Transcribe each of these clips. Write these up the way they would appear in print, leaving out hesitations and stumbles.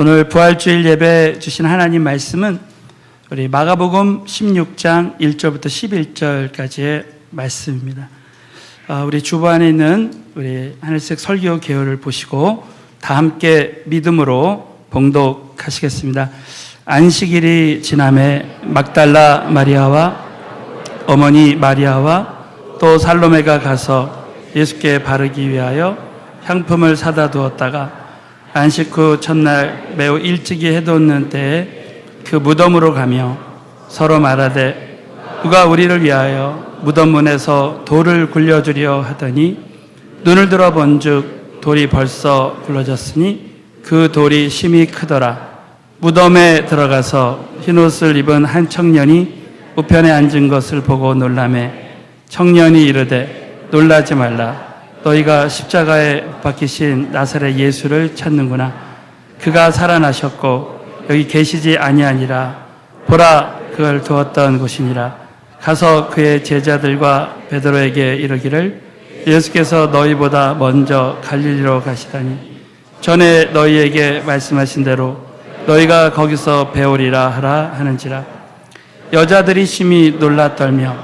오늘 부활주일 예배 주신 하나님 말씀은 우리 마가복음 16장 1절부터 11절까지의 말씀입니다. 우리 주반에 있는 우리 하늘색 설교 개요를 보시고 다 함께 믿음으로 봉독하시겠습니다. 안식일이 지남에 막달라 마리아와 어머니 마리아와 또 살로메가 가서 예수께 바르기 위하여 향품을 사다 두었다가 안식 후 첫날 매우 일찍이 해돋는 때에 그 무덤으로 가며 서로 말하되 누가 우리를 위하여 무덤 문에서 돌을 굴려주려 하더니 눈을 들어 본즉 돌이 벌써 굴러졌으니 그 돌이 심히 크더라. 무덤에 들어가서 흰옷을 입은 한 청년이 우편에 앉은 것을 보고 놀라매 청년이 이르되 놀라지 말라. 너희가 십자가에 못 박히신 나사렛 예수를 찾는구나. 그가 살아나셨고 여기 계시지 아니하니라. 보라, 그걸 두었던 곳이니라. 가서 그의 제자들과 베드로에게 이르기를 예수께서 너희보다 먼저 갈릴리로 가시다니 전에 너희에게 말씀하신 대로 너희가 거기서 배우리라 하라 하는지라. 여자들이 심히 놀라 떨며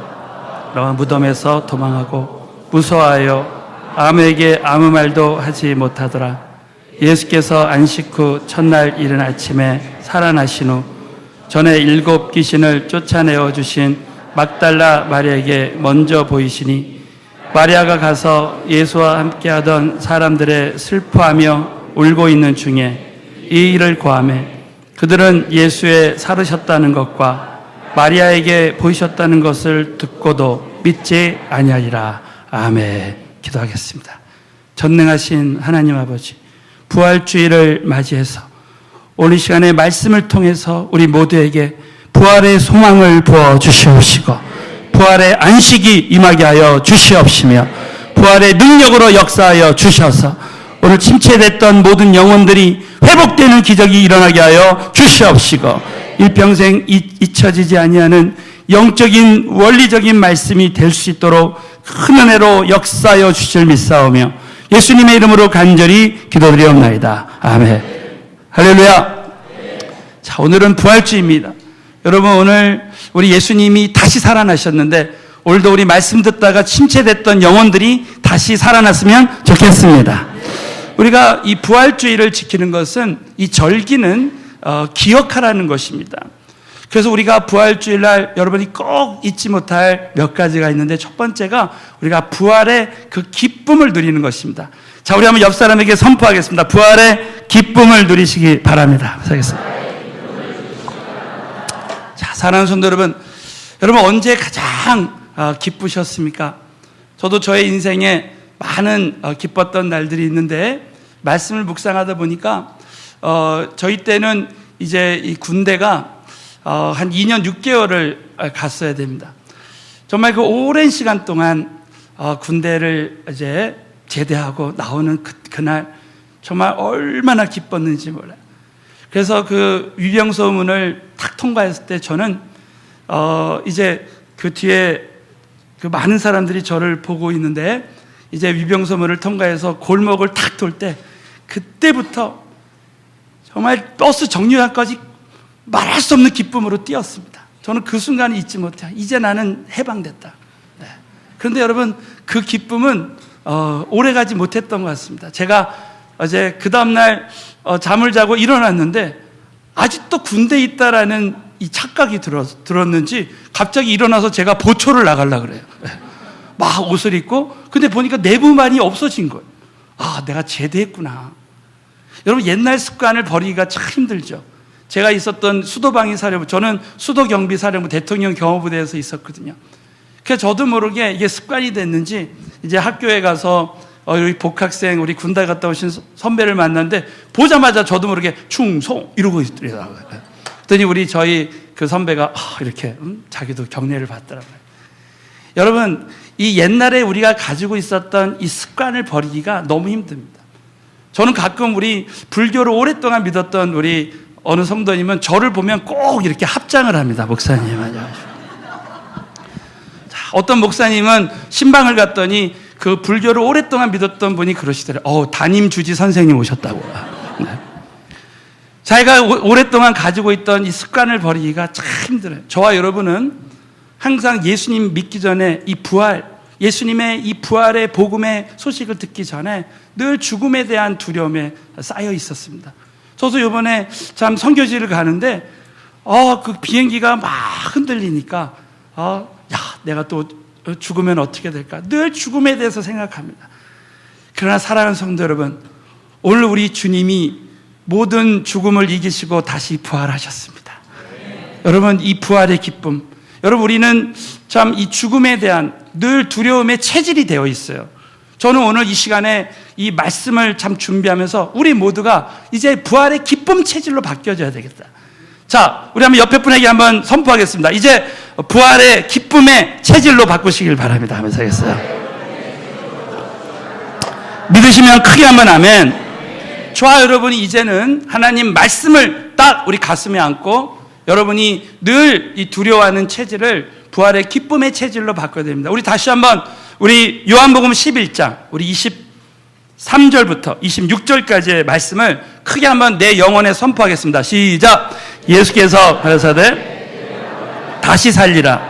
무덤에서 도망하고 무서워하여 아무에게 아무 말도 하지 못하더라. 예수께서 안식 후 첫날 이른 아침에 살아나신 후 전에 7 귀신을 쫓아내어 주신 막달라 마리아에게 먼저 보이시니 마리아가 가서 예수와 함께하던 사람들의 슬퍼하며 울고 있는 중에 이 일을 고하매 그들은 예수의 살으셨다는 것과 마리아에게 보이셨다는 것을 듣고도 믿지 아니하리라. 아멘. 기도하겠습니다. 전능하신 하나님 아버지, 부활주일을 맞이해서 오늘 시간에 말씀을 통해서 우리 모두에게 부활의 소망을 부어주시옵시고 부활의 안식이 임하게 하여 주시옵시며 부활의 능력으로 역사하여 주셔서 오늘 침체됐던 모든 영혼들이 회복되는 기적이 일어나게 하여 주시옵시고 일평생 잊혀지지 아니하는 영적인 원리적인 말씀이 될 수 있도록 큰 은혜로 역사하여 주실 믿사오며 예수님의 이름으로 간절히 기도드리옵나이다. 아멘. 할렐루야. 자, 오늘은 부활주일입니다. 여러분, 오늘 우리 예수님이 다시 살아나셨는데 오늘도 우리 말씀 듣다가 침체됐던 영혼들이 다시 살아났으면 좋겠습니다. 우리가 이 부활주일을 지키는 것은 이 절기는 기억하라는 것입니다. 그래서 우리가 부활주일날 여러분이 꼭 잊지 못할 몇 가지가 있는데 첫 번째가 우리가 부활의 그 기쁨을 누리는 것입니다. 자, 우리 한번 옆 사람에게 선포하겠습니다. 부활의 기쁨을 누리시기 바랍니다. 하겠습니다. 자, 사랑하는 성도 여러분, 여러분 언제 가장 기쁘셨습니까? 저도 저의 인생에 많은 기뻤던 날들이 있는데 말씀을 묵상하다 보니까 저희 때는 이제 이 군대가 한 2년 6개월을 갔어야 됩니다. 정말 그 오랜 시간 동안 군대를 이제 제대하고 나오는 그날 정말 얼마나 기뻤는지 몰라요. 그래서 그 위병소문을 탁 통과했을 때 저는 이제 그 뒤에 그 많은 사람들이 저를 보고 있는데 이제 위병소문을 통과해서 골목을 탁 돌 때 그때부터 정말 버스 정류장까지 말할 수 없는 기쁨으로 뛰었습니다. 저는 그 순간을 잊지 못해요. 이제 나는 해방됐다. 네. 그런데 여러분, 그 기쁨은 오래가지 못했던 것 같습니다. 제가 어제 그 다음날 잠을 자고 일어났는데 아직도 군대에 있다라는 이 착각이 들었는지 갑자기 일어나서 제가 보초를 나가려고 그래요. 네. 막 옷을 입고 근데 보니까 내부만이 없어진 거예요. 아, 내가 제대했구나. 여러분, 옛날 습관을 버리기가 참 힘들죠. 제가 있었던 수도방위 사령부, 저는 수도경비 사령부 대통령 경호부대에서 있었거든요. 그래서 저도 모르게 이게 습관이 됐는지 이제 학교에 가서 우리 복학생, 우리 군대 갔다 오신 선배를 만났는데 보자마자 저도 모르게 충성 이러고 있더라고요. 그랬더니 저희 그 선배가 이렇게 자기도 경례를 받더라고요. 여러분, 이 옛날에 우리가 가지고 있었던 이 습관을 버리기가 너무 힘듭니다. 저는 가끔 우리 불교를 오랫동안 믿었던 우리 어느 성도님은 저를 보면 꼭 이렇게 합장을 합니다. 목사님. 자, 어떤 목사님은 신방을 갔더니 그 불교를 오랫동안 믿었던 분이 그러시더래요. 담임 주지 선생님 오셨다고. 네. 자기가 오랫동안 가지고 있던 이 습관을 버리기가 참 힘들어요. 저와 여러분은 항상 예수님 믿기 전에 이 부활, 예수님의 이 부활의 복음의 소식을 듣기 전에 늘 죽음에 대한 두려움에 쌓여 있었습니다. 저도 이번에 참 선교지를 가는데 그 비행기가 막 흔들리니까 내가 또 죽으면 어떻게 될까? 늘 죽음에 대해서 생각합니다. 그러나 사랑하는 성도 여러분, 오늘 우리 주님이 모든 죽음을 이기시고 다시 부활하셨습니다. 여러분, 이 부활의 기쁨, 여러분, 우리는 참 이 죽음에 대한 늘 두려움에 체질이 되어 있어요. 저는 오늘 이 시간에 이 말씀을 참 준비하면서 우리 모두가 이제 부활의 기쁨 체질로 바뀌어져야 되겠다. 자, 우리 한번 옆에 분에게 한번 선포하겠습니다. 이제 부활의 기쁨의 체질로 바꾸시길 바랍니다 하면서 하겠어요. 믿으시면 크게 한번 아멘. 저와 여러분이 이제는 하나님 말씀을 딱 우리 가슴에 안고 여러분이 늘 이 두려워하는 체질을 부활의 기쁨의 체질로 바꿔야 됩니다. 우리 다시 한번 우리 요한복음 11장 우리 23절부터 26절까지의 말씀을 크게 한번 내 영혼에 선포하겠습니다. 시작. 예수께서 가라사대 다시 살리라.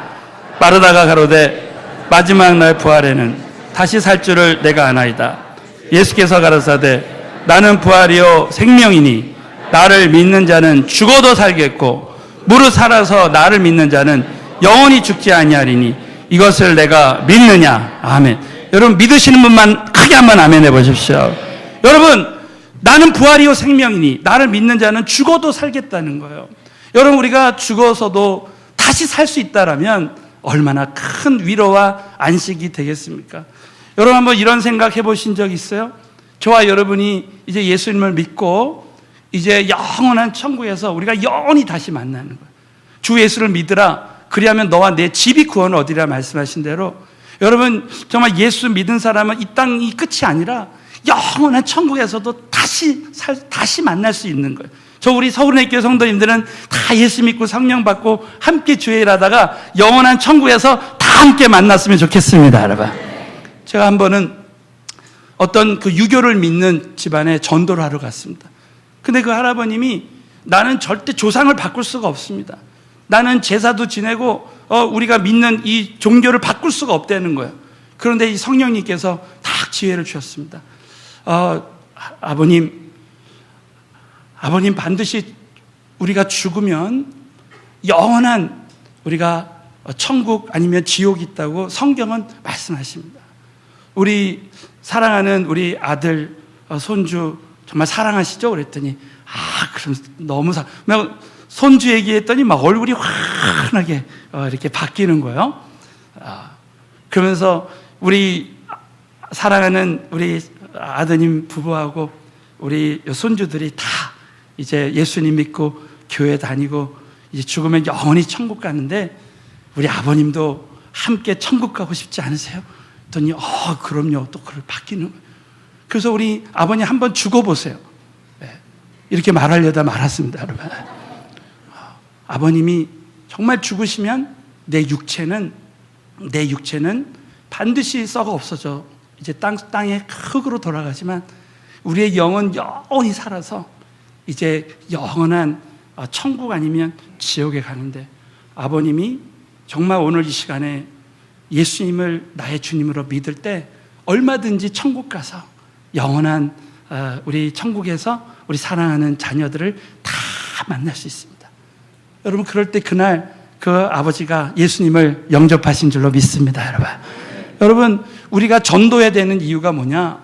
빠르다가 가로되 마지막 날 부활에는 다시 살 줄을 내가 아나이다. 예수께서 가라사대 나는 부활이요 생명이니 나를 믿는 자는 죽어도 살겠고 무릇 살아서 나를 믿는 자는 영원히 죽지 아니하리니 이것을 내가 믿느냐. 아멘. 여러분 믿으시는 분만 크게 한번 아멘 해보십시오. 여러분 나는 부활이요 생명이니 나를 믿는 자는 죽어도 살겠다는 거예요. 여러분 우리가 죽어서도 다시 살 수 있다라면 얼마나 큰 위로와 안식이 되겠습니까? 여러분 한번 이런 생각 해보신 적 있어요? 저와 여러분이 이제 예수님을 믿고 이제 영원한 천국에서 우리가 영원히 다시 만나는 거예요. 주 예수를 믿으라. 그리하면 너와 내 집이 구원을 얻으리라 말씀하신 대로 여러분 정말 예수 믿은 사람은 이 땅이 끝이 아니라 영원한 천국에서도 다시 만날 수 있는 거예요. 저 우리 서울의교회 성도님들은 다 예수 믿고 성령 받고 함께 주의 일하다가 영원한 천국에서 다 함께 만났으면 좋겠습니다, 여러분. 제가 한 번은 어떤 그 유교를 믿는 집안에 전도를 하러 갔습니다. 근데 그 할아버님이 나는 절대 조상을 바꿀 수가 없습니다. 나는 제사도 지내고 우리가 믿는 이 종교를 바꿀 수가 없다는 거예요. 그런데 이 성령님께서 딱 지혜를 주셨습니다. 아버님 반드시 우리가 죽으면 영원한 우리가 천국 아니면 지옥이 있다고 성경은 말씀하십니다. 우리 사랑하는 우리 아들 손주 정말 사랑하시죠? 그랬더니 그럼 너무 손주 얘기했더니 막 얼굴이 환하게 이렇게 바뀌는 거예요. 그러면서 우리 사랑하는 우리 아드님 부부하고 우리 손주들이 다 이제 예수님 믿고 교회 다니고 이제 죽으면 영원히 천국 가는데 우리 아버님도 함께 천국 가고 싶지 않으세요? 그랬더니 그럼요. 또 그걸 바뀌는 거예요. 그래서 우리 아버님 한번 죽어보세요. 이렇게 말하려다 말았습니다, 여러분. 아버님이 정말 죽으시면 내 육체는 반드시 썩어 없어져. 이제 땅의 흙으로 돌아가지만 우리의 영은 영원히 살아서 이제 영원한 천국 아니면 지옥에 가는데 아버님이 정말 오늘 이 시간에 예수님을 나의 주님으로 믿을 때 얼마든지 천국 가서 영원한 우리 천국에서 우리 사랑하는 자녀들을 다 만날 수 있습니다. 여러분 그럴 때 그날 그 아버지가 예수님을 영접하신 줄로 믿습니다. 여러분 우리가 전도해야 되는 이유가 뭐냐?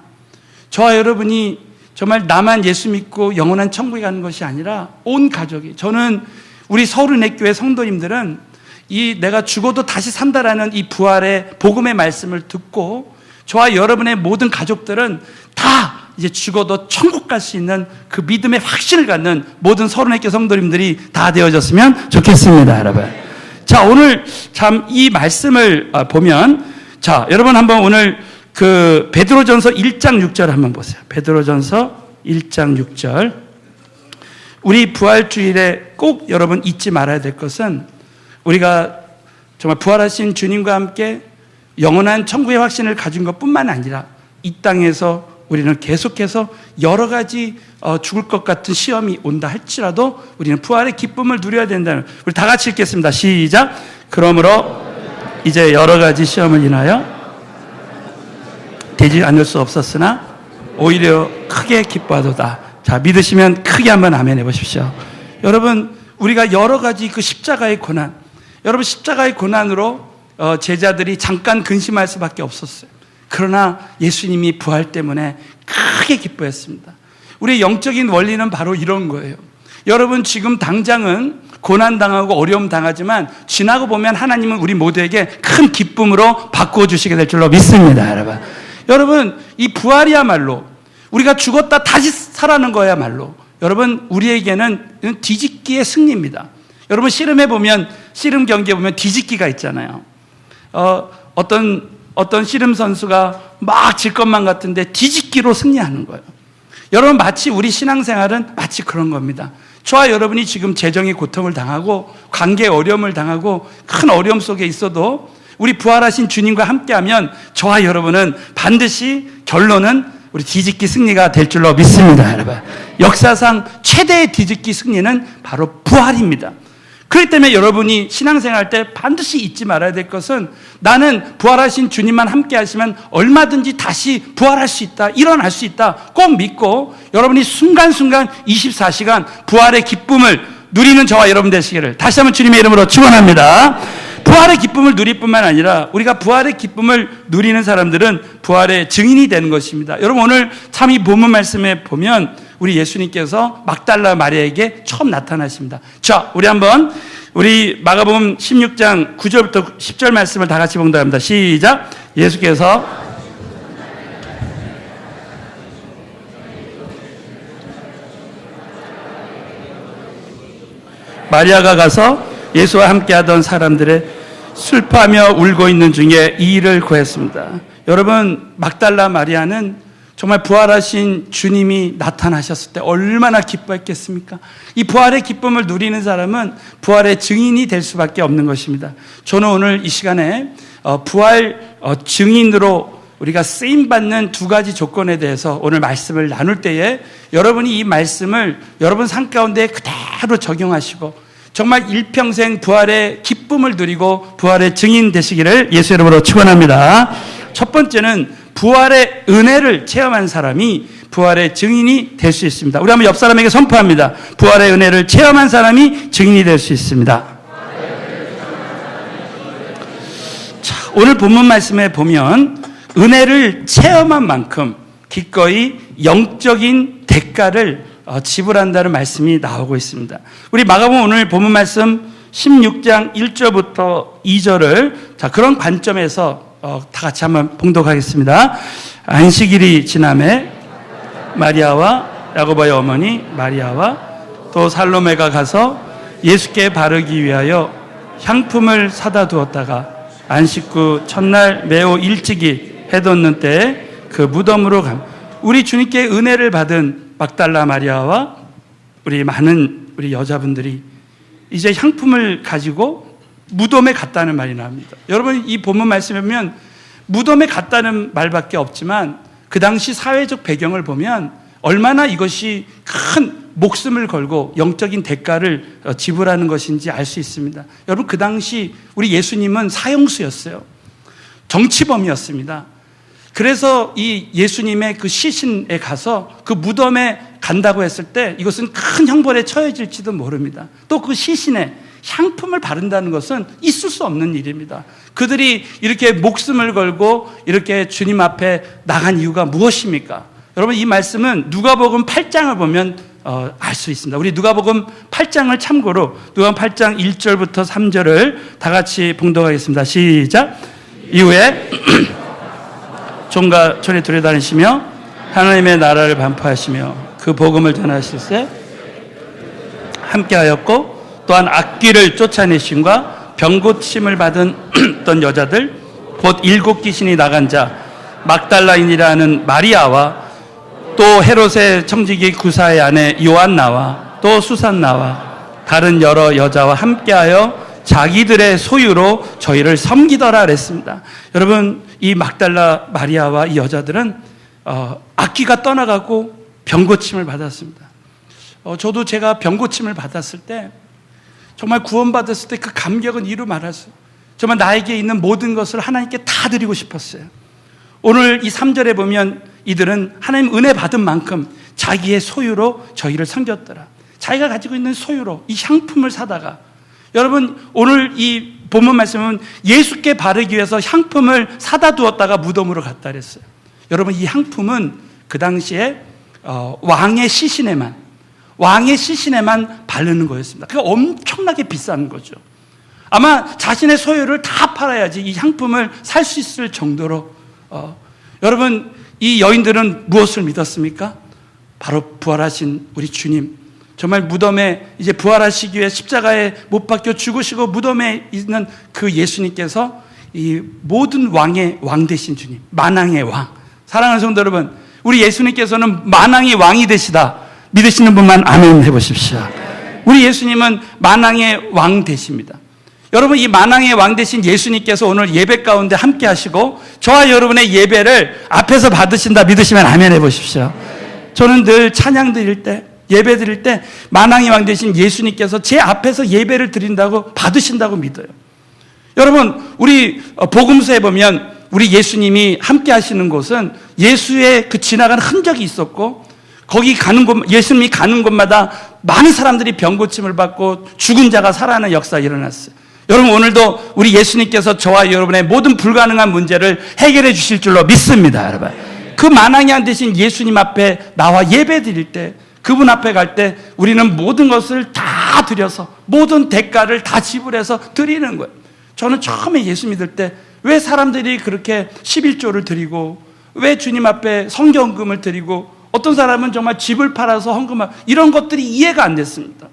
저와 여러분이 정말 나만 예수 믿고 영원한 천국에 가는 것이 아니라 온 가족이, 저는 우리 서울은혜교회 성도님들은 이 내가 죽어도 다시 산다라는 이 부활의 복음의 말씀을 듣고 저와 여러분의 모든 가족들은 다 이제 죽어도 천국 갈 수 있는 그 믿음의 확신을 갖는 모든 서른의교 성도님들이 다 되어졌으면 좋겠습니다, 여러분. 자, 오늘 참 이 말씀을 보면, 자, 여러분 한번 오늘 그 베드로전서 1장 6절 한번 보세요. 베드로전서 1장 6절. 우리 부활주일에 꼭 여러분 잊지 말아야 될 것은 우리가 정말 부활하신 주님과 함께 영원한 천국의 확신을 가진 것뿐만 아니라 이 땅에서 우리는 계속해서 여러 가지 죽을 것 같은 시험이 온다 할지라도 우리는 부활의 기쁨을 누려야 된다는, 우리 다 같이 읽겠습니다. 시작. 그러므로 이제 여러 가지 시험을 인하여 되지 않을 수 없었으나 오히려 크게 기뻐하도다. 자, 믿으시면 크게 한번 아멘 해보십시오. 여러분, 우리가 여러 가지 그 십자가의 고난, 여러분 십자가의 고난으로 제자들이 잠깐 근심할 수밖에 없었어요. 그러나 예수님이 부활 때문에 크게 기뻐했습니다. 우리의 영적인 원리는 바로 이런 거예요. 여러분, 지금 당장은 고난당하고 어려움 당하지만 지나고 보면 하나님은 우리 모두에게 큰 기쁨으로 바꾸어 주시게 될 줄로 믿습니다. 여러분, 여러분, 이 부활이야말로 우리가 죽었다 다시 살아나는 거야말로 여러분, 우리에게는 뒤집기의 승리입니다. 여러분, 씨름에 보면, 씨름 경기에 보면 뒤집기가 있잖아요. 어떤 씨름 선수가 막 질 것만 같은데 뒤집기로 승리하는 거예요. 여러분, 마치 우리 신앙생활은 마치 그런 겁니다. 저와 여러분이 지금 재정의 고통을 당하고 관계의 어려움을 당하고 큰 어려움 속에 있어도 우리 부활하신 주님과 함께하면 저와 여러분은 반드시 결론은 우리 뒤집기 승리가 될 줄로 믿습니다. 여러분, 역사상 최대의 뒤집기 승리는 바로 부활입니다. 그렇기 때문에 여러분이 신앙생활 때 반드시 잊지 말아야 될 것은 나는 부활하신 주님만 함께 하시면 얼마든지 다시 부활할 수 있다, 일어날 수 있다 꼭 믿고 여러분이 순간순간 24시간 부활의 기쁨을 누리는 저와 여러분 되시기를 다시 한번 주님의 이름으로 축원합니다. 부활의 기쁨을 누릴 뿐만 아니라 우리가 부활의 기쁨을 누리는 사람들은 부활의 증인이 되는 것입니다. 여러분, 오늘 참 이 본문 말씀에 보면 우리 예수님께서 막달라 마리아에게 처음 나타나십니다. 자, 우리 한번 우리 마가복음 16장 9절부터 10절 말씀을 다 같이 봉독합니다. 시작. 예수께서 마리아가 가서 예수와 함께하던 사람들의 슬퍼하며 울고 있는 중에 이 일을 구했습니다. 여러분, 막달라 마리아는 정말 부활하신 주님이 나타나셨을 때 얼마나 기뻐했겠습니까? 이 부활의 기쁨을 누리는 사람은 부활의 증인이 될 수밖에 없는 것입니다. 저는 오늘 이 시간에 부활 증인으로 우리가 쓰임받는 두 가지 조건에 대해서 오늘 말씀을 나눌 때에 여러분이 이 말씀을 여러분 삶 가운데 그대로 적용하시고 정말 일평생 부활의 기쁨을 누리고 부활의 증인 되시기를 예수 이름으로 축원합니다. 첫 번째는 부활의 은혜를 체험한 사람이 부활의 증인이 될 수 있습니다. 우리 한번 옆 사람에게 선포합니다. 부활의 은혜를 체험한 사람이 증인이 될 수 있습니다. 자, 오늘 본문 말씀에 보면 은혜를 체험한 만큼 기꺼이 영적인 대가를 지불한다는 말씀이 나오고 있습니다. 우리 마가복음 오늘 본문 말씀 16장 1절부터 2절을 자, 그런 관점에서 다 같이 한번 봉독하겠습니다. 안식일이 지남에 마리아와 야고보의 어머니 마리아와 또 살로메가 가서 예수께 바르기 위하여 향품을 사다 두었다가 안식 후 첫날 매우 일찍이 해 돋는 때에 그 무덤으로 감. 우리 주님께 은혜를 받은 막달라 마리아와 우리 많은 우리 여자분들이 이제 향품을 가지고 무덤에 갔다는 말이 나옵니다. 여러분, 이 본문 말씀에 보면 무덤에 갔다는 말밖에 없지만 그 당시 사회적 배경을 보면 얼마나 이것이 큰 목숨을 걸고 영적인 대가를 지불하는 것인지 알 수 있습니다. 여러분, 그 당시 우리 예수님은 사형수였어요. 정치범이었습니다. 그래서 이 예수님의 그 시신에 가서 그 무덤에 간다고 했을 때 이것은 큰 형벌에 처해질지도 모릅니다. 또 그 시신에 향품을 바른다는 것은 있을 수 없는 일입니다. 그들이 이렇게 목숨을 걸고 이렇게 주님 앞에 나간 이유가 무엇입니까? 여러분, 이 말씀은 누가복음 8장을 보면 알 수 있습니다. 우리 누가복음 8장을 참고로 누가복음 8장 1절부터 3절을 다 같이 봉독하겠습니다. 시작. 이후에 종과 촌에 들여다니시며 하나님의 나라를 반포하시며 그 복음을 전하실세 함께하였고 또한 악귀를 쫓아내심과 병고침을 받은 어떤 여자들 곧 7 귀신이 나간 자 막달라인이라는 마리아와 또 헤롯의 청지기 구사의 아내 요한나와 또 수산나와 다른 여러 여자와 함께하여 자기들의 소유로 저희를 섬기더라 그랬습니다. 여러분, 이 막달라 마리아와 이 여자들은 악기가 떠나가고 병고침을 받았습니다. 저도 제가 병고침을 받았을 때 정말 구원받았을 때 그 감격은 이루 말할 수, 정말 나에게 있는 모든 것을 하나님께 다 드리고 싶었어요. 오늘 이 3절에 보면 이들은 하나님 은혜 받은 만큼 자기의 소유로 저희를 섬겼더라. 자기가 가지고 있는 소유로 이 향품을 사다가, 여러분 오늘 이 본문 말씀은 예수께 바르기 위해서 향품을 사다 두었다가 무덤으로 갔다 그랬어요. 여러분 이 향품은 그 당시에 왕의 시신에만 바르는 거였습니다. 그게 엄청나게 비싼 거죠. 아마 자신의 소유를 다 팔아야지 이 향품을 살 수 있을 정도로 여러분 이 여인들은 무엇을 믿었습니까? 바로 부활하신 우리 주님, 정말 무덤에 이제 부활하시기 위해 십자가에 못 박혀 죽으시고 무덤에 있는 그 예수님께서 이 모든 왕의 왕 되신 주님, 만왕의 왕. 사랑하는 성도 여러분, 우리 예수님께서는 만왕의 왕이 되시다 믿으시는 분만 아멘 해보십시오. 우리 예수님은 만왕의 왕 되십니다. 여러분 이 만왕의 왕 되신 예수님께서 오늘 예배 가운데 함께 하시고 저와 여러분의 예배를 앞에서 받으신다 믿으시면 아멘 해보십시오. 저는 늘 찬양 드릴 때, 예배 드릴 때 만왕의 왕 되신 예수님께서 제 앞에서 예배를 드린다고 받으신다고 믿어요. 여러분 우리 복음서에 보면 우리 예수님이 함께 하시는 곳은 예수의 그 지나가는 흔적이 있었고, 거기 가는 곳, 예수님이 가는 곳마다 많은 사람들이 병고침을 받고 죽은 자가 살아나는 역사가 일어났어요. 여러분 오늘도 우리 예수님께서 저와 여러분의 모든 불가능한 문제를 해결해 주실 줄로 믿습니다. 여러분 그 만왕의 왕 되신 예수님 앞에 나와 예배 드릴 때, 그분 앞에 갈 때 우리는 모든 것을 다 드려서 모든 대가를 다 지불해서 드리는 거예요. 저는 처음에 예수 믿을 때 왜 사람들이 그렇게 11조를 드리고, 왜 주님 앞에 성경금을 드리고, 어떤 사람은 정말 집을 팔아서 헌금하고, 이런 것들이 이해가 안 됐습니다.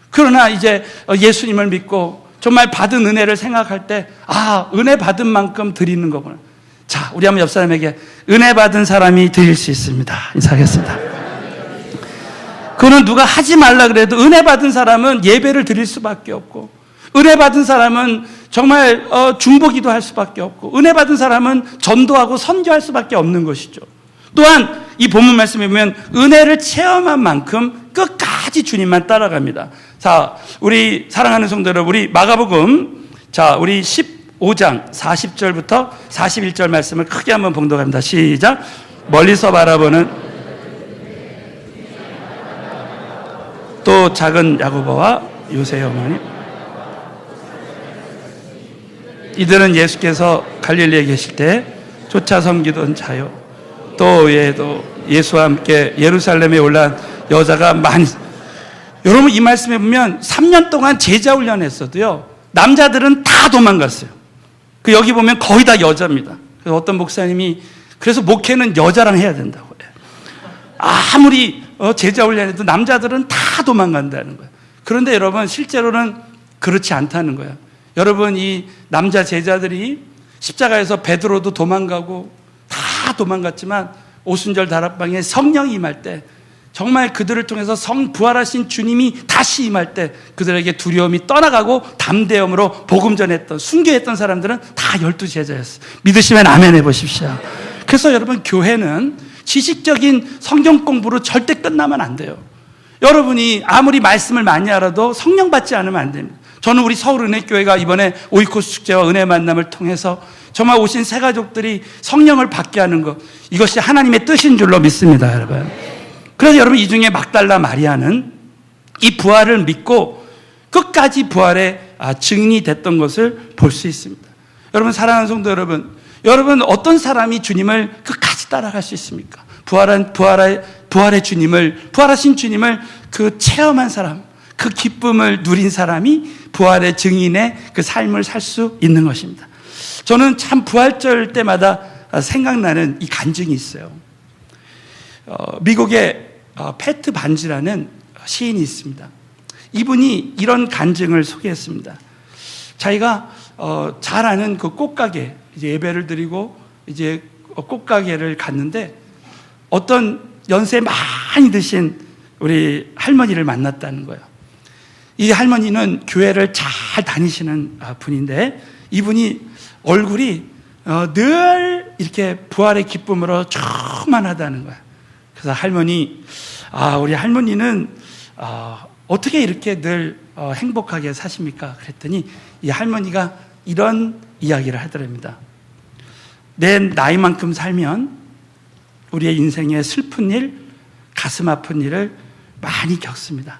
그러나 이제 예수님을 믿고 정말 받은 은혜를 생각할 때, 은혜 받은 만큼 드리는 거구나. 자, 우리 한번 옆 사람에게 은혜 받은 사람이 드릴 수 있습니다. 인사하겠습니다. 그거는 누가 하지 말라 그래도 은혜 받은 사람은 예배를 드릴 수밖에 없고, 은혜 받은 사람은 정말 중보기도 할 수밖에 없고, 은혜 받은 사람은 전도하고 선교할 수밖에 없는 것이죠. 또한 이 본문 말씀에 보면 은혜를 체험한 만큼 끝까지 주님만 따라갑니다. 자, 우리 사랑하는 성도 여러분, 우리 마가복음, 자, 우리 15장 40절부터 41절 말씀을 크게 한번 봉독합니다. 시작. 멀리서 바라보는 또 작은 야고보와 요새 어머니, 이들은 예수께서 갈릴리에 계실 때 쫓아 섬기던 자요, 또 외에도 예수와 함께 예루살렘에 올라온 여자가 많이. 여러분 이 말씀에 보면 3년 동안 제자 훈련했어도요 남자들은 다 도망갔어요. 여기 보면 거의 다 여자입니다. 그래서 어떤 목사님이 그래서 목회는 여자랑 해야 된다고 해요. 아무리 제자 훈련해도 남자들은 다 도망간다는 거예요. 그런데 여러분 실제로는 그렇지 않다는 거예요. 여러분 이 남자 제자들이 십자가에서 베드로도 도망가고 다 도망갔지만 오순절 다락방에 성령이 임할 때, 정말 그들을 통해서 부활하신 주님이 다시 임할 때 그들에게 두려움이 떠나가고 담대함으로 복음 전했던, 순교했던 사람들은 다 12제자였어요. 믿으시면 아멘 해보십시오. 그래서 여러분 교회는 지식적인 성경 공부로 절대 끝나면 안 돼요. 여러분이 아무리 말씀을 많이 알아도 성령 받지 않으면 안 됩니다. 저는 우리 서울은혜교회가 이번에 오이코스 축제와 은혜 만남을 통해서 정말 오신 새 가족들이 성령을 받게 하는 것, 이것이 하나님의 뜻인 줄로 믿습니다, 여러분. 그래서 여러분 이 중에 막달라 마리아는 이 부활을 믿고 끝까지 부활의 증인이 됐던 것을 볼 수 있습니다. 여러분 사랑하는 성도 여러분, 여러분 어떤 사람이 주님을 끝까지 따라갈 수 있습니까? 부활의 주님을, 부활하신 주님을 그 체험한 사람, 그 기쁨을 누린 사람이 부활의 증인의 그 삶을 살 수 있는 것입니다. 저는 참 부활절 때마다 생각나는 이 간증이 있어요. 미국의 패트 반지라는 시인이 있습니다. 이분이 이런 간증을 소개했습니다. 자기가 잘 아는 그 꽃가게, 이제 예배를 드리고 이제 꽃가게를 갔는데 어떤 연세 많이 드신 우리 할머니를 만났다는 거예요. 이 할머니는 교회를 잘 다니시는 분인데 이분이 얼굴이 늘 이렇게 부활의 기쁨으로 충만하다는 거야. 그래서 할머니, 우리 할머니는 어떻게 이렇게 늘 행복하게 사십니까? 그랬더니 이 할머니가 이런 이야기를 하더랍니다. 내 나이만큼 살면 우리의 인생에 슬픈 일, 가슴 아픈 일을 많이 겪습니다.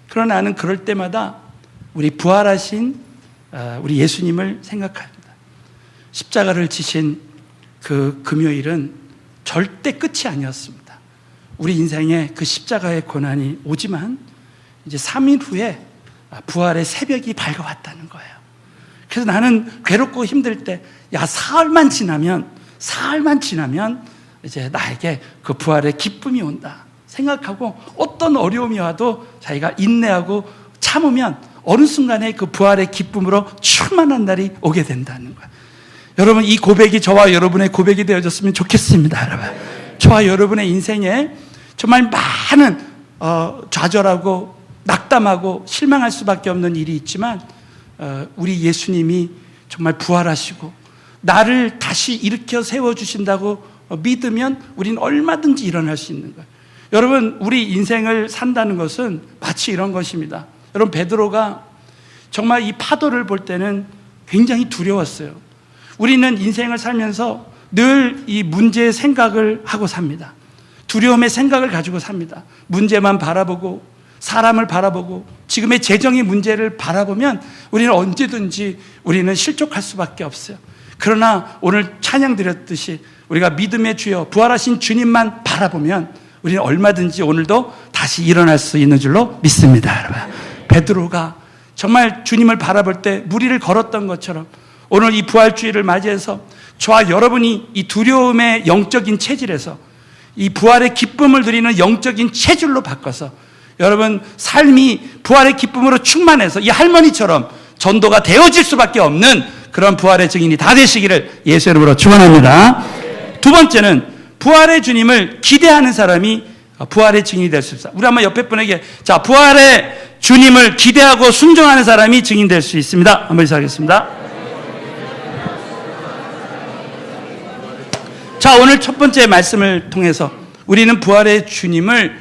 그러나 나는 그럴 때마다 우리 부활하신 우리 예수님을 생각합니다. 십자가를 지신 그 금요일은 절대 끝이 아니었습니다. 우리 인생에 그 십자가의 고난이 오지만 이제 3일 후에 부활의 새벽이 밝아왔다는 거예요. 그래서 나는 괴롭고 힘들 때, 사흘만 지나면 이제 나에게 그 부활의 기쁨이 온다 생각하고, 어떤 어려움이 와도 자기가 인내하고 참으면 어느 순간에 그 부활의 기쁨으로 충만한 날이 오게 된다는 거예요. 여러분, 이 고백이 저와 여러분의 고백이 되어졌으면 좋겠습니다. 여러분, 저와 여러분의 인생에 정말 많은 좌절하고 낙담하고 실망할 수밖에 없는 일이 있지만, 우리 예수님이 정말 부활하시고 나를 다시 일으켜 세워주신다고 믿으면 우리는 얼마든지 일어날 수 있는 거예요. 여러분, 우리 인생을 산다는 것은 마치 이런 것입니다. 여러분, 베드로가 정말 이 파도를 볼 때는 굉장히 두려웠어요. 우리는 인생을 살면서 늘 이 문제의 생각을 하고 삽니다. 두려움의 생각을 가지고 삽니다. 문제만 바라보고, 사람을 바라보고, 지금의 재정의 문제를 바라보면 우리는 언제든지 우리는 실족할 수밖에 없어요. 그러나 오늘 찬양 드렸듯이 우리가 믿음의 주여 부활하신 주님만 바라보면 우리는 얼마든지 오늘도 다시 일어날 수 있는 줄로 믿습니다. 여러분, 베드로가 정말 주님을 바라볼 때 무리를 걸었던 것처럼 오늘 이 부활주의를 맞이해서 저와 여러분이 이 두려움의 영적인 체질에서 이 부활의 기쁨을 누리는 영적인 체질로 바꿔서 여러분 삶이 부활의 기쁨으로 충만해서 이 할머니처럼 전도가 되어질 수밖에 없는 그런 부활의 증인이 다 되시기를 예수 이름으로 축원합니다. 두 번째는 부활의 주님을 기대하는 사람이 부활의 증인이 될 수 있습니다. 우리 한번 옆에 분에게, 자, 부활의 주님을 기대하고 순종하는 사람이 증인 될 수 있습니다. 한번 인사하겠습니다. 자, 오늘 첫 번째 말씀을 통해서 우리는 부활의 주님을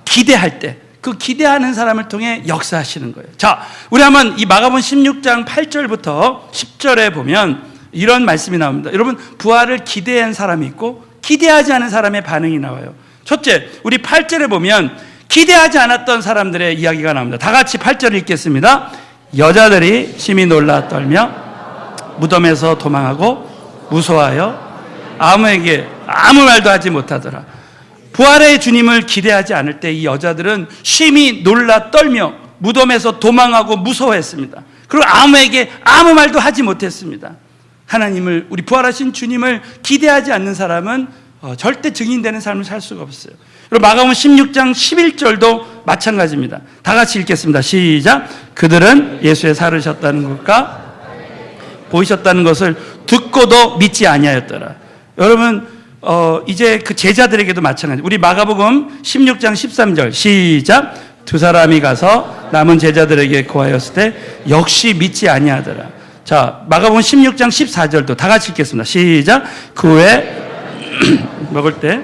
기대할 때 그 기대하는 사람을 통해 역사하시는 거예요. 자, 우리 한번 이 마가복음 16장 8절부터 10절에 보면 이런 말씀이 나옵니다. 여러분, 부활을 기대한 사람이 있고 기대하지 않은 사람의 반응이 나와요. 첫째, 우리 8절에 보면 기대하지 않았던 사람들의 이야기가 나옵니다. 다 같이 8절을 읽겠습니다. 여자들이 심히 놀라 떨며 무덤에서 도망하고 무서워하여 아무에게 아무 말도 하지 못하더라. 부활의 주님을 기대하지 않을 때 이 여자들은 심히 놀라 떨며 무덤에서 도망하고 무서워했습니다. 그리고 아무에게 아무 말도 하지 못했습니다. 하나님을, 우리 부활하신 주님을 기대하지 않는 사람은 절대 증인되는 삶을 살 수가 없어요. 그리고 마가복음 16장 11절도 마찬가지입니다. 다 같이 읽겠습니다. 시작. 그들은 예수의 살으셨다는 것과 보이셨다는 것을 듣고도 믿지 아니하였더라. 여러분, 이제 그 제자들에게도 마찬가지. 우리 마가복음 16장 13절 시작. 두 사람이 가서 남은 제자들에게 고하였을 때 역시 믿지 아니하더라. 자, 마가복음 16장 14절도 다 같이 읽겠습니다. 시작. 그 후에 먹을 때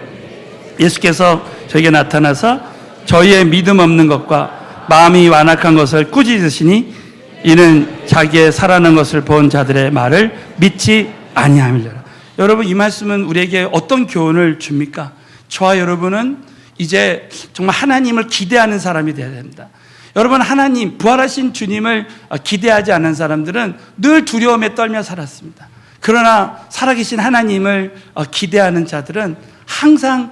예수께서 저에게 나타나서 저희의 믿음 없는 것과 마음이 완악한 것을 꾸짖으시니 이는 자기의 살아난 것을 본 자들의 말을 믿지 아니함이라. 여러분, 이 말씀은 우리에게 어떤 교훈을 줍니까? 저와 여러분은 이제 정말 하나님을 기대하는 사람이 되어야 됩니다. 여러분, 하나님, 부활하신 주님을 기대하지 않은 사람들은 늘 두려움에 떨며 살았습니다. 그러나 살아계신 하나님을 기대하는 자들은 항상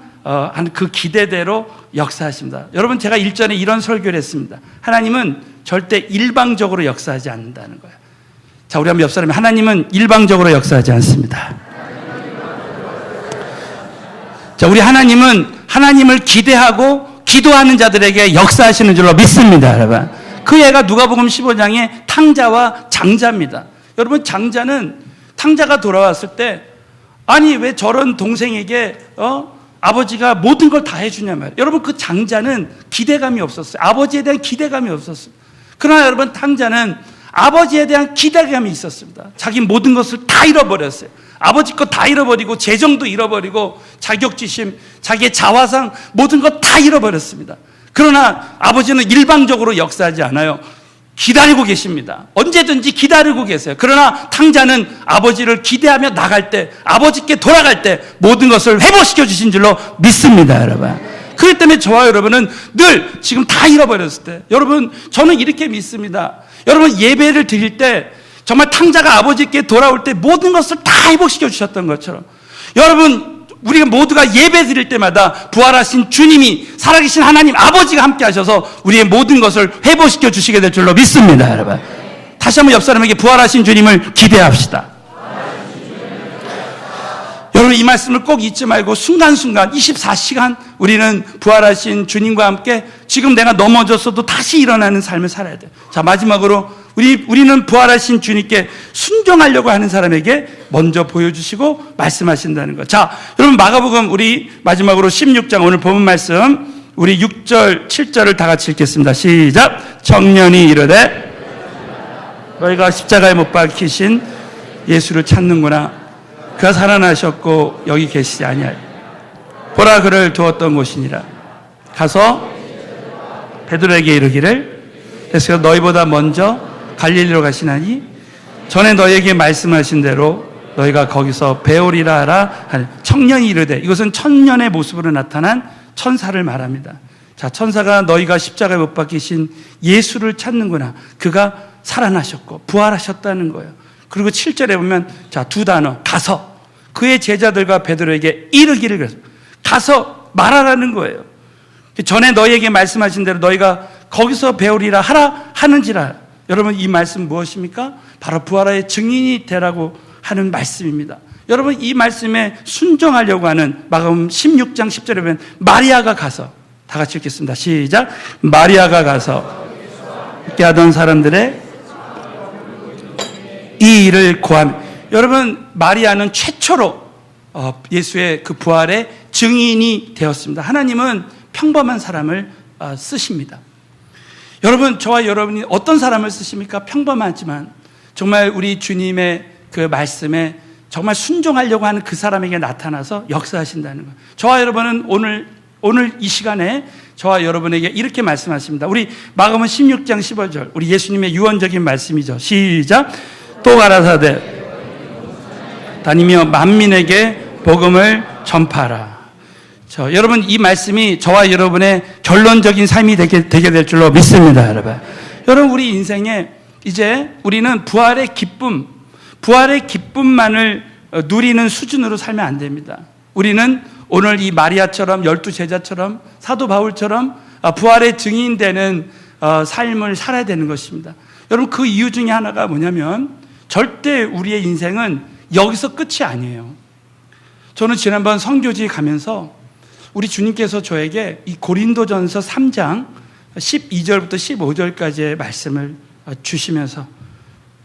그 기대대로 역사하십니다. 여러분, 제가 일전에 이런 설교를 했습니다. 하나님은 절대 일방적으로 역사하지 않는다는 거예요. 자, 우리 한번 옆 사람이, 하나님은 일방적으로 역사하지 않습니다. 자, 우리 하나님은 하나님을 기대하고 기도하는 자들에게 역사하시는 줄로 믿습니다, 여러분. 그 애가 누가복음 15장의 탕자와 장자입니다. 여러분, 탕자가 돌아왔을 때, 아니, 왜 저런 동생에게, 아버지가 모든 걸 다 해주냐 말이에요. 여러분, 그 장자는 기대감이 없었어요. 아버지에 대한 기대감이 없었어요. 그러나 여러분, 탕자는 아버지에 대한 기대감이 있었습니다. 자기 모든 것을 다 잃어버렸어요. 아버지 것 다 잃어버리고 재정도 잃어버리고 자격지심, 자기의 자화상 모든 것 다 잃어버렸습니다. 그러나 아버지는 일방적으로 역사하지 않아요. 기다리고 계십니다. 언제든지 기다리고 계세요. 그러나 탕자는 아버지를 기대하며 나갈 때, 아버지께 돌아갈 때 모든 것을 회복시켜 주신 줄로 믿습니다, 여러분. 그렇기 때문에 저와 여러분은 늘 지금 다 잃어버렸을 때, 여러분, 저는 이렇게 믿습니다. 여러분, 예배를 드릴 때 정말 탕자가 아버지께 돌아올 때 모든 것을 다 회복시켜 주셨던 것처럼, 여러분, 우리가 모두가 예배 드릴 때마다 부활하신 주님이, 살아계신 하나님 아버지가 함께 하셔서 우리의 모든 것을 회복시켜 주시게 될 줄로 믿습니다, 여러분. 다시 한번 옆 사람에게 부활하신 주님을 기대합시다. 여러분, 이 말씀을 꼭 잊지 말고 순간순간 24시간 우리는 부활하신 주님과 함께 지금 내가 넘어졌어도 다시 일어나는 삶을 살아야 돼요. 자, 마지막으로 우리는 부활하신 주님께 순종하려고 하는 사람에게 먼저 보여주시고 말씀하신다는 것. 자, 여러분, 마가복음 우리 마지막으로 16장 오늘 본문 말씀 우리 6절 7절을 다 같이 읽겠습니다. 시작. 청년이 이르되 너희가 십자가에 못 박히신 예수를 찾는구나. 그가 살아나셨고 여기 계시지 아니하여 보라 그를 두었던 곳이니라. 가서 베드로에게 이르기를 예수가 너희보다 먼저 갈릴리로 가시나니 전에 너희에게 말씀하신 대로 너희가 거기서 배우리라 하라 하는. 청년이 이르되, 이것은 천년의 모습으로 나타난 천사를 말합니다. 자, 천사가 너희가 십자가에 못 박히신 예수를 찾는구나. 그가 살아나셨고 부활하셨다는 거예요. 그리고 7절에 보면 자, 두 단어, 가서 그의 제자들과 베드로에게 이르기를, 그래서 가서 말하라는 거예요. 전에 너희에게 말씀하신 대로 너희가 거기서 배우리라 하라 하는지라. 여러분, 이 말씀 무엇입니까? 바로 부활의 증인이 되라고 하는 말씀입니다. 여러분, 이 말씀에 순종하려고 하는 마가복음 16장 10절에 보면 마리아가 가서, 다 같이 읽겠습니다. 시작. 마리아가 가서 함께 하던 사람들의 이 일을 고하며. 여러분, 마리아는 최초로 예수의 그 부활의 증인이 되었습니다. 하나님은 평범한 사람을 쓰십니다. 여러분, 저와 여러분이 어떤 사람을 쓰십니까? 평범하지만 정말 우리 주님의 그 말씀에 정말 순종하려고 하는 그 사람에게 나타나서 역사하신다는 거예요. 저와 여러분은 오늘 이 시간에 저와 여러분에게 이렇게 말씀하십니다. 우리 마가복음 16장 15절, 우리 예수님의 유언적인 말씀이죠. 시작. 또 가라사대 다니며 만민에게 복음을 전파하라. 여러분, 이 말씀이 저와 여러분의 결론적인 삶이 되게 될 줄로 믿습니다, 여러분. 여러분, 우리 인생에 이제 우리는 부활의 기쁨만을 누리는 수준으로 살면 안 됩니다. 우리는 오늘 이 마리아처럼 12제자처럼 사도 바울처럼 부활의 증인되는 삶을 살아야 되는 것입니다. 여러분, 그 이유 중에 하나가 뭐냐면 절대 우리의 인생은 여기서 끝이 아니에요. 저는 지난번 선교지 가면서 우리 주님께서 저에게 이 고린도전서 3장 12절부터 15절까지의 말씀을 주시면서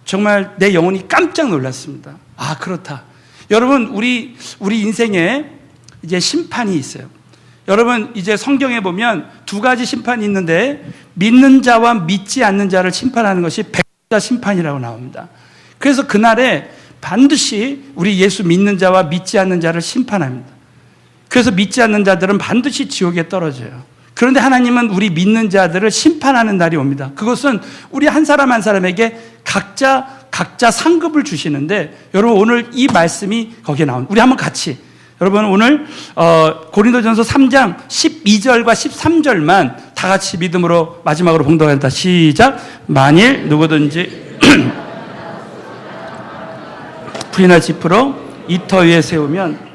정말 내 영혼이 깜짝 놀랐습니다. 아, 그렇다. 여러분, 우리 인생에 이제 심판이 있어요. 여러분, 이제 성경에 보면 두 가지 심판이 있는데 믿는 자와 믿지 않는 자를 심판하는 것이 백자 심판이라고 나옵니다. 그래서 그날에 반드시 우리 예수 믿는 자와 믿지 않는 자를 심판합니다. 그래서 믿지 않는 자들은 반드시 지옥에 떨어져요. 그런데 하나님은 우리 믿는 자들을 심판하는 날이 옵니다. 그것은 우리 한 사람 한 사람에게 각자 상급을 주시는데, 여러분, 오늘 이 말씀이 거기에 나옵니다. 우리 한번 같이, 여러분, 오늘 고린도전서 3장 12절과 13절만 다 같이 믿음으로 마지막으로 봉독한다. 시작. 만일 누구든지 풀이나 짚으로 이 터 위에 세우면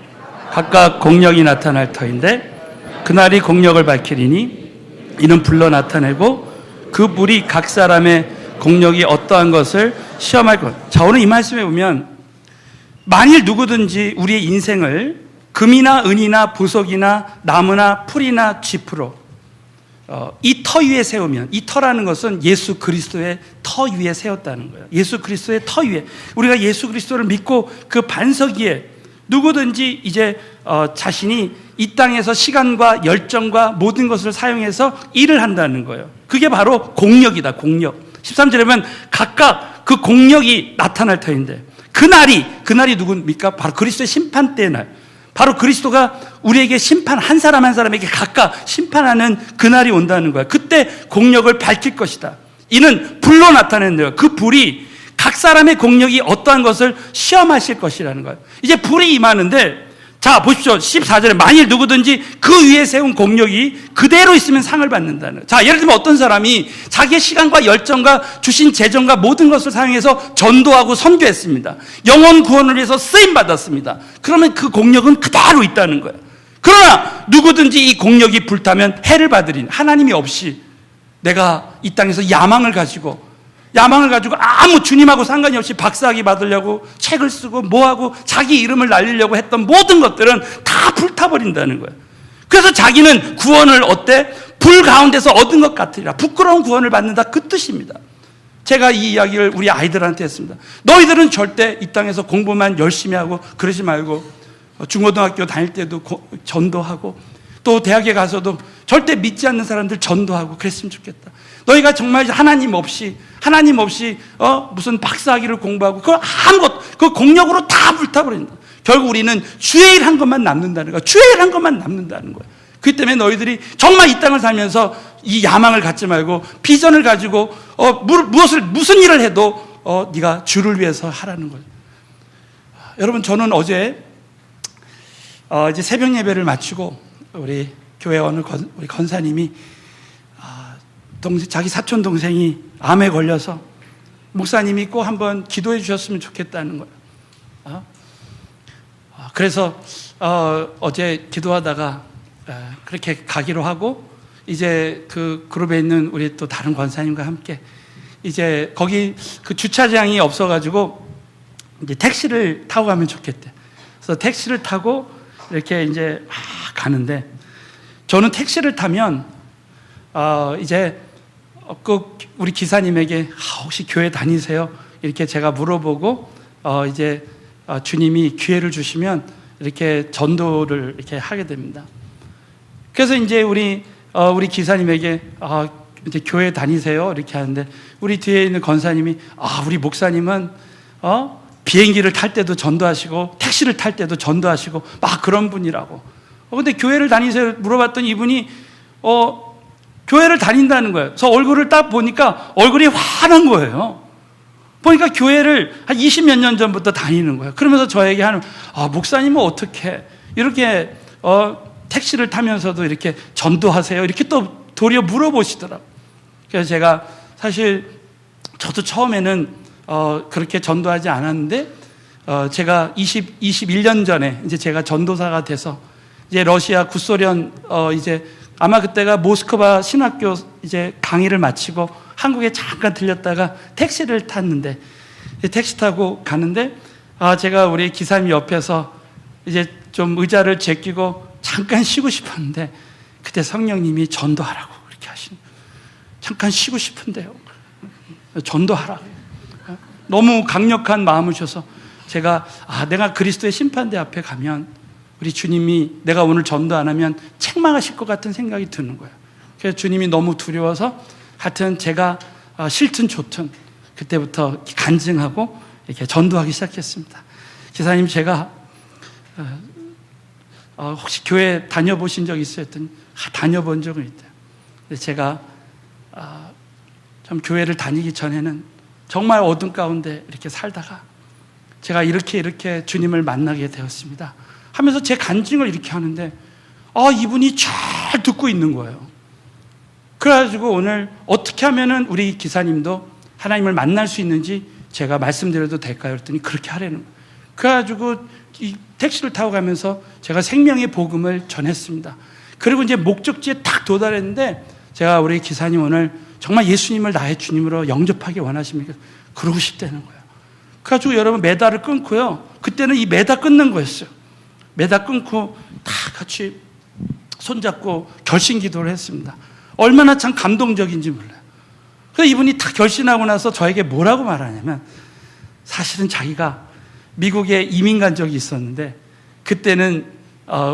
각각 공력이 나타날 터인데 그날이 공력을 밝히리니 이는 불로 나타내고 그 불이 각 사람의 공력이 어떠한 것을 시험할 것. 자, 오늘 이 말씀에 보면 만일 누구든지 우리의 인생을 금이나 은이나 보석이나 나무나 풀이나 짚으로 이 터 위에 세우면, 이 터라는 것은 예수 그리스도의 터 위에 세웠다는 거예요. 예수 그리스도의 터 위에, 우리가 예수 그리스도를 믿고 그 반석 위에 누구든지 이제 자신이 이 땅에서 시간과 열정과 모든 것을 사용해서 일을 한다는 거예요. 그게 바로 공력이다, 공력. 13절에 보면 각각 그 공력이 나타날 터인데 그날이 누굽니까? 바로 그리스도의 심판대의 날. 바로 그리스도가 우리에게 한 사람 한 사람에게 각각 심판하는 그날이 온다는 거야. 그때 공력을 밝힐 것이다. 이는 불로 나타낸대요. 그 불이 각 사람의 공력이 어떠한 것을 시험하실 것이라는 거예요. 이제 불이 임하는데, 자, 보십시오. 14절에 만일 누구든지 그 위에 세운 공력이 그대로 있으면 상을 받는다는 거예요. 자, 예를 들면 어떤 사람이 자기의 시간과 열정과 주신 재정과 모든 것을 사용해서 전도하고 선교했습니다. 영혼 구원을 위해서 쓰임받았습니다. 그러면 그 공력은 그대로 있다는 거예요. 그러나 누구든지 이 공력이 불타면 해를 받으리니, 하나님이 없이 내가 이 땅에서 야망을 가지고 아무 주님하고 상관이 없이 박사학위 받으려고 책을 쓰고 뭐하고 자기 이름을 날리려고 했던 모든 것들은 다 불타버린다는 거예요. 그래서 자기는 구원을 불 가운데서 얻은 것 같으리라. 부끄러운 구원을 받는다, 그 뜻입니다. 제가 이 이야기를 우리 아이들한테 했습니다. 너희들은 절대 이 땅에서 공부만 열심히 하고 그러지 말고, 중고등학교 다닐 때도 전도하고, 또 대학에 가서도 절대 믿지 않는 사람들 전도하고 그랬으면 좋겠다. 너희가 정말 하나님 없이 무슨 박사학위를 공부하고 그 공력으로 다 불타버린다. 결국 우리는 주의 일 한 것만 남는다는 거야. 주의 일 한 것만 남는다는 거야. 그렇기 때문에 너희들이 정말 이 땅을 살면서 이 야망을 갖지 말고 비전을 가지고 무슨 일을 해도 네가 주를 위해서 하라는 거예요. 여러분, 저는 어제 이제 새벽 예배를 마치고 우리 교회 어느 우리 권사님이 자기 사촌 동생이 암에 걸려서 목사님이 꼭 한번 기도해 주셨으면 좋겠다는 거예요. 그래서 어제 기도하다가 그렇게 가기로 하고, 이제 그 그룹에 있는 우리 또 다른 권사님과 함께 이제 거기 그 주차장이 없어가지고 이제 택시를 타고 가면 좋겠대. 그래서 택시를 타고 이렇게 이제 막 가는데, 저는 택시를 타면 이제 우리 기사님에게 혹시 교회 다니세요? 이렇게 제가 물어보고 이제 주님이 기회를 주시면 이렇게 전도를 이렇게 하게 됩니다. 그래서 이제 우리 기사님에게 이제 교회 다니세요? 이렇게 하는데, 우리 뒤에 있는 권사님이 우리 목사님은 비행기를 탈 때도 전도하시고 택시를 탈 때도 전도하시고 막 그런 분이라고. 근데 교회를 다니세요? 물어봤더니 이분이 교회를 다닌다는 거예요. 그래서 얼굴을 딱 보니까 얼굴이 환한 거예요. 보니까 교회를 한 20몇 년 전부터 다니는 거예요. 그러면서 저에게 목사님은 어떻게 이렇게 택시를 타면서도 이렇게 전도하세요? 이렇게 또 도리어 물어보시더라고요. 그래서 제가 사실 저도 처음에는 그렇게 전도하지 않았는데, 제가 21년 전에 이제 제가 전도사가 돼서 이제 러시아 구소련 이제 아마 그때가 모스크바 신학교 이제 강의를 마치고 한국에 잠깐 들렸다가 택시를 탔는데, 택시 타고 가는데 제가 우리 기사님 옆에서 이제 좀 의자를 제끼고 잠깐 쉬고 싶었는데, 그때 성령님이 전도하라고 이렇게 하시는 거예요. 잠깐 쉬고 싶은데요, 전도하라고. 너무 강력한 마음을 주셔서 제가 내가 그리스도의 심판대 앞에 가면 우리 주님이 내가 오늘 전도 안 하면 책망하실 것 같은 생각이 드는 거예요. 그래서 주님이 너무 두려워서 하여튼 제가 싫든 좋든 그때부터 간증하고 이렇게 전도하기 시작했습니다. 기사님, 제가 혹시 교회 다녀보신 적 있어요? 했더니 다녀본 적은 있대요. 근데 제가 좀 교회를 다니기 전에는 정말 어둠 가운데 이렇게 살다가 제가 이렇게 주님을 만나게 되었습니다 하면서 제 간증을 이렇게 하는데, 이분이 잘 듣고 있는 거예요. 그래가지고 오늘 어떻게 하면은 우리 기사님도 하나님을 만날 수 있는지 제가 말씀드려도 될까요? 그랬더니 그렇게 하라는 거예요. 그래가지고 이 택시를 타고 가면서 제가 생명의 복음을 전했습니다. 그리고 이제 목적지에 딱 도달했는데, 제가 우리 기사님 오늘 정말 예수님을 나의 주님으로 영접하기 원하십니까? 그러고 싶다는 거예요. 그래가지고 여러분 매달을 끊고요. 그때는 이 매달 끊는 거였어요. 매달 끊고 다 같이 손잡고 결심 기도를 했습니다. 얼마나 참 감동적인지 몰라요. 그래서 이분이 다 결심하고 나서 저에게 뭐라고 말하냐면, 사실은 자기가 미국에 이민 간 적이 있었는데, 그때는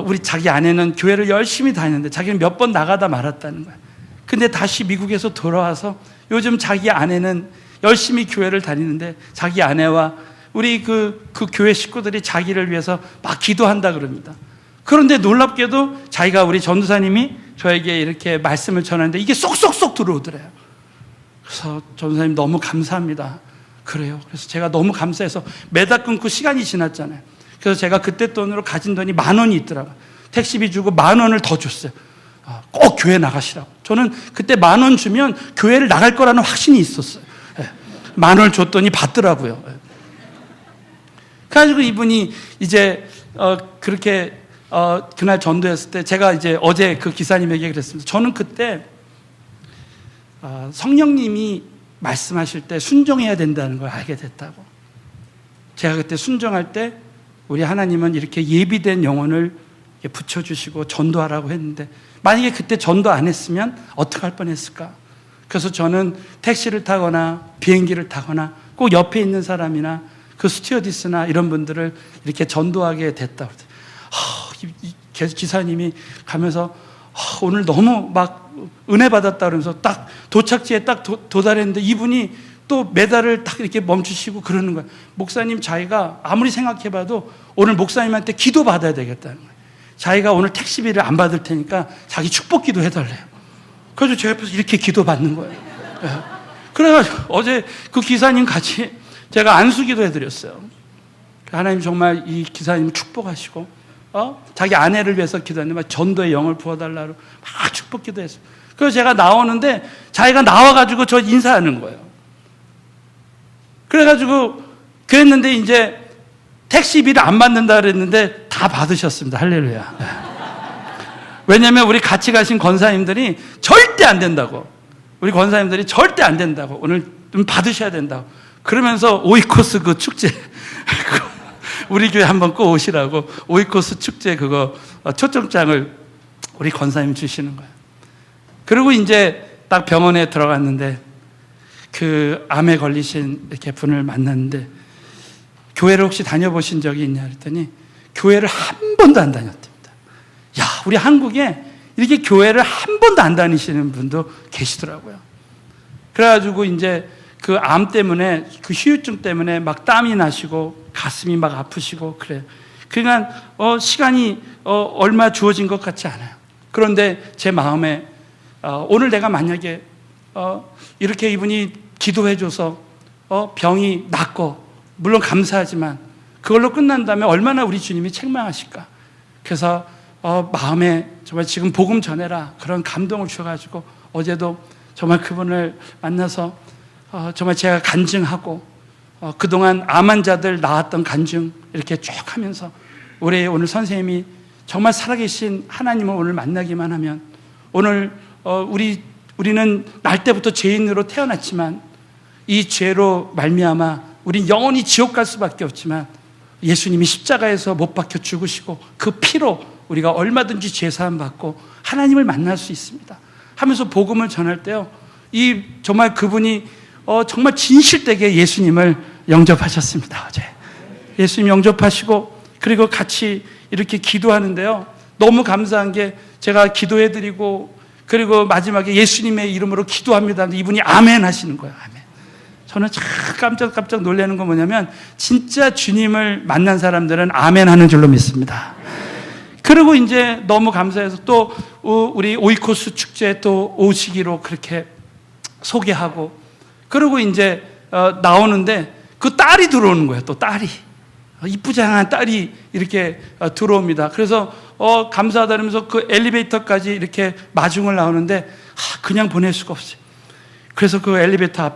우리 자기 아내는 교회를 열심히 다녔는데 자기는 몇 번 나가다 말았다는 거예요. 근데 다시 미국에서 돌아와서 요즘 자기 아내는 열심히 교회를 다니는데 자기 아내와 우리 그 교회 식구들이 자기를 위해서 막 기도한다 그럽니다. 그런데 놀랍게도 자기가 우리 전도사님이 저에게 이렇게 말씀을 전하는데 이게 쏙쏙쏙 들어오더래요. 그래서 전도사님 너무 감사합니다. 그래요. 그래서 제가 너무 감사해서 매달 끊고 시간이 지났잖아요. 그래서 제가 그때 돈으로 가진 돈이 10,000원이 있더라고요. 택시비 주고 10,000원을 더 줬어요. 꼭 교회 나가시라고. 저는 그때 10,000원 주면 교회를 나갈 거라는 확신이 있었어요. 10,000원을 줬더니 받더라고요. 그래가지고 이분이 이제 그렇게 그날 전도했을 때 제가 이제 어제 그 기사님에게 그랬습니다. 저는 그때 성령님이 말씀하실 때 순종해야 된다는 걸 알게 됐다고. 제가 그때 순종할 때 우리 하나님은 이렇게 예비된 영혼을 붙여주시고 전도하라고 했는데 만약에 그때 전도 안 했으면 어떻게 할 뻔했을까. 그래서 저는 택시를 타거나 비행기를 타거나 꼭 옆에 있는 사람이나 그 스튜어디스나 이런 분들을 이렇게 전도하게 됐다고. 기사님이 가면서 오늘 너무 막 은혜 받았다 그러면서 딱 도착지에 딱 도달했는데 이분이 또 메달을 딱 이렇게 멈추시고 그러는 거예요. 목사님, 자기가 아무리 생각해봐도 오늘 목사님한테 기도 받아야 되겠다는 거예요. 자기가 오늘 택시비를 안 받을 테니까 자기 축복 기도 해달래요. 그래서 제 옆에서 이렇게 기도 받는 거예요. 그래가지고 어제 그 기사님 같이 제가 안수 기도 해드렸어요. 하나님 정말 이 기사님을 축복하시고 자기 아내를 위해서 기도했는데 전도의 영을 부어달라고 막 축복 기도했어요. 그래서 제가 나오는데 자기가 나와가지고 저 인사하는 거예요. 그래가지고 그랬는데 이제 택시비를 안 받는다 그랬는데 다 받으셨습니다. 할렐루야. 왜냐하면 우리 같이 가신 권사님들이 절대 안 된다고. 우리 권사님들이 절대 안 된다고. 오늘 좀 받으셔야 된다고. 그러면서 오이코스 그 축제 우리 교회 한번 꼭 오시라고 오이코스 축제 그거 초청장을 우리 권사님 주시는 거예요. 그리고 이제 딱 병원에 들어갔는데 그 암에 걸리신 이렇게 분을 만났는데 교회를 혹시 다녀보신 적이 있냐 그랬더니 교회를 한 번도 안 다녔답니다. 야, 우리 한국에 이렇게 교회를 한 번도 안 다니시는 분도 계시더라고요. 그래가지고 이제 그 암 때문에 그 후유증 때문에 막 땀이 나시고 가슴이 막 아프시고 그래요. 그러니까 시간이 얼마 주어진 것 같지 않아요. 그런데 제 마음에 오늘 내가 만약에 이렇게 이분이 기도해줘서 병이 낫고 물론 감사하지만 그걸로 끝난다면 얼마나 우리 주님이 책망하실까. 그래서 마음에 정말 지금 복음 전해라 그런 감동을 주셔가지고 어제도 정말 그분을 만나서 정말 제가 간증하고 그동안 암 환자들 나았던 간증 이렇게 쭉 하면서 올해 오늘 선생님이 정말 살아계신 하나님을 오늘 만나기만 하면 오늘 우리는 날 때부터 죄인으로 태어났지만 이 죄로 말미암아 우린 영원히 지옥 갈 수밖에 없지만 예수님이 십자가에서 못 박혀 죽으시고 그 피로 우리가 얼마든지 죄사함 받고 하나님을 만날 수 있습니다 하면서 복음을 전할 때요 이 정말 그분이 정말 진실되게 예수님을 영접하셨습니다. 어제 예수님 영접하시고 그리고 같이 이렇게 기도하는데요 너무 감사한 게 제가 기도해드리고 그리고 마지막에 예수님의 이름으로 기도합니다. 이분이 아멘 하시는 거예요. 아멘. 저는 참 깜짝 놀라는 건 뭐냐면 진짜 주님을 만난 사람들은 아멘 하는 줄로 믿습니다. 그리고 이제 너무 감사해서 또 우리 오이코스 축제에 또 오시기로 그렇게 소개하고 그리고 이제 나오는데 그 딸이 들어오는 거예요. 또 딸이 이쁘장한 딸이 이렇게 들어옵니다. 그래서 감사하다면서 그 엘리베이터까지 이렇게 마중을 나오는데 그냥 보낼 수가 없어요. 그래서 그 엘리베이터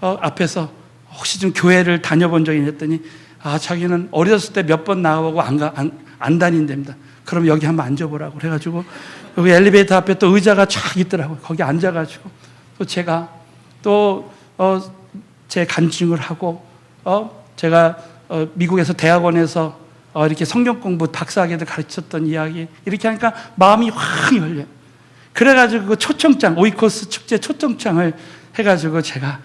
앞에서 혹시 좀 교회를 다녀본 적이 있랬더니 자기는 어렸을 때 몇 번 나와보고 안 다닌답니다. 그럼 여기 한번 앉아보라고 그래가지고 여기 엘리베이터 앞에 또 의자가 쫙 있더라고요. 거기 앉아가지고 또 제가 또 제 간증을 하고 제가 미국에서 대학원에서 이렇게 성경 공부 박사학위를 가르쳤던 이야기 이렇게 하니까 마음이 확 열려요. 그래가지고 그 초청장 오이코스 축제 초청장을 해가지고 제가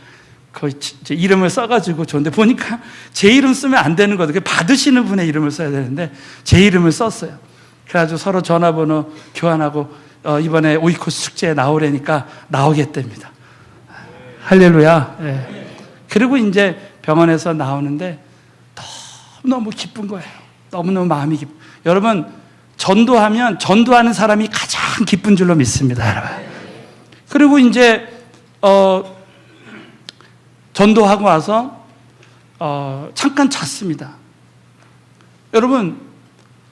그 제 이름을 써가지고 줬는데 보니까 제 이름 쓰면 안 되는 거거든요. 받으시는 분의 이름을 써야 되는데 제 이름을 썼어요. 그래가지고 서로 전화번호 교환하고 이번에 오이코스 축제에 나오려니까 나오겠답니다. 할렐루야. 네. 그리고 이제 병원에서 나오는데 너무 기쁜 거예요. 너무너무 마음이 기쁜. 여러분, 전도하면 전도하는 사람이 가장 기쁜 줄로 믿습니다, 여러분. 그리고 이제 전도하고 와서 잠깐 잤습니다. 여러분,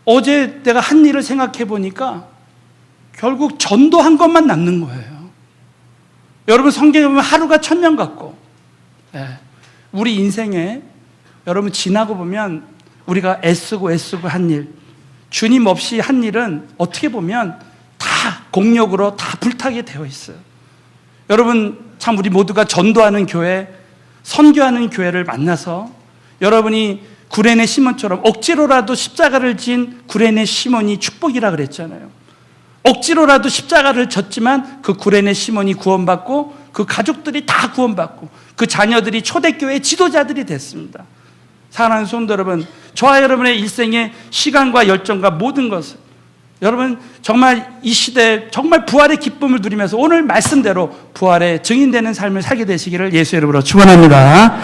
어제 내가 한 일을 생각해 보니까 결국 전도한 것만 남는 거예요. 여러분, 성경에 보면 하루가 1000년 같고, 우리 인생에 여러분 지나고 보면 우리가 애쓰고 한 일, 주님 없이 한 일은 어떻게 보면 다 공력으로 다 불타게 되어 있어요. 여러분, 참 우리 모두가 전도하는 교회, 선교하는 교회를 만나서 여러분이 구레네 시몬처럼 억지로라도 십자가를 진 구레네 시몬이 축복이라 그랬잖아요. 억지로라도 십자가를 졌지만 그 구레네 시몬이 구원받고 그 가족들이 다 구원받고 그 자녀들이 초대교회 지도자들이 됐습니다. 사랑하는 성도 여러분, 저와 여러분의 일생의 시간과 열정과 모든 것을 여러분 정말 이 시대에 정말 부활의 기쁨을 누리면서 오늘 말씀대로 부활의 증인되는 삶을 살게 되시기를 예수의 이름으로 축원합니다.